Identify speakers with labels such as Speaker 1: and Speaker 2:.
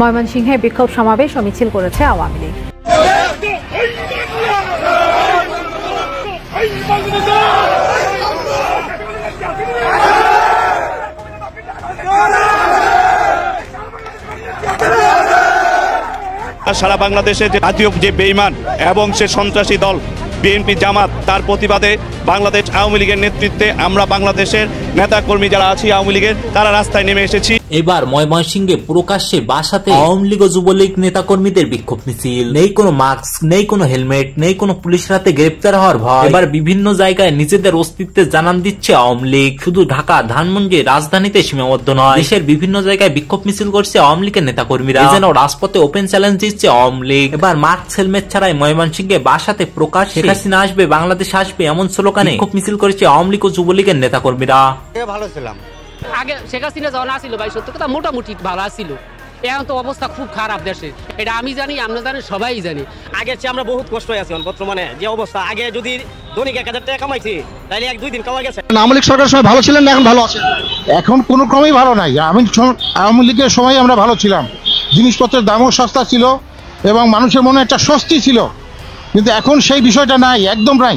Speaker 1: ময়মনসিংহে বিক্ষোভ সমাবেশ ও মিছিল করেছে আওয়ামী লীগ।
Speaker 2: সারা বাংলাদেশে যে জাতীয় যে বেঈমান এবং সে সন্ত্রাসী দল বিএনপি জামাত, তার প্রতিবাদে বাংলাদেশ আওয়ামী লীগের নেতৃত্বে আমরা বাংলাদেশের নেতা কর্মী যারা আছি আওয়ামী লীগের, তারা রাস্তায় নেমে এসেছি।
Speaker 3: এবার ময়মনসিংহে প্রকাশ্যে বাসাতে আওয়ামী লীগ ও যুবলীগ নেতা কর্মীদের বিক্ষোভ মিছিল। নেই কোনো মাস্ক, নেই কোনো হেলমেট, নেই কোনো পুলিশের হাতে গ্রেপ্তার হওয়ার ভয়। এবার বিভিন্ন জায়গায় নিজেদের অস্তিত্বে জানান দিচ্ছে আওয়ামী লীগ। শুধু ঢাকা, ধানমন্ডি, রাজধানীতে সীমাবদ্ধ নয়, দেশের বিভিন্ন জায়গায় বিক্ষোভ মিছিল করছে আওয়ামী লীগের নেতা কর্মীরা। যেন রাজপথে ওপেন চ্যালেঞ্জ দিচ্ছে আওয়ামী লীগ। এবার মাস্ক, হেলমেট ছাড়াই ময়মনসিংহে বাসাতে প্রকাশ্যে শেখ হাসিনা আসবে, বাংলাদেশ আসবে এমন স্লোগানে বিক্ষোভ মিছিল করেছে আওয়ামী লীগ ও যুবলীগের নেতা কর্মীরা।
Speaker 4: ভালো ছিলাম
Speaker 5: আগে, শেখ হাসিনা যখন আসছিল ভাই সত্য কথা মোটামুটি ভালো আসছিল। এখন তো অবস্থা খুব খারাপ দেশে, এটা আমি জানি, আমরা জানি, সবাই জানি।
Speaker 4: আগের চেয়ে আমরা বহুত কষ্ট আছি বর্তমানে যে অবস্থা। আগে যদি দৈনিক 1000 টাকা কামাইছি তাহলে 1-2 দিন কামাই গেছে।
Speaker 6: আওয়ামী লীগ সরকারের সময় ভালো ছিলেন না এখন ভালো আছেন? এখন কোনো ক্রমেই ভালো নাই। আওয়ামী লীগের সময় আমরা ভালো ছিলাম, জিনিসপত্রের দামও সস্তা ছিল এবং মানুষের মনে একটা স্বস্তি ছিল, কিন্তু এখন সেই বিষয়টা নাই, একদম নাই।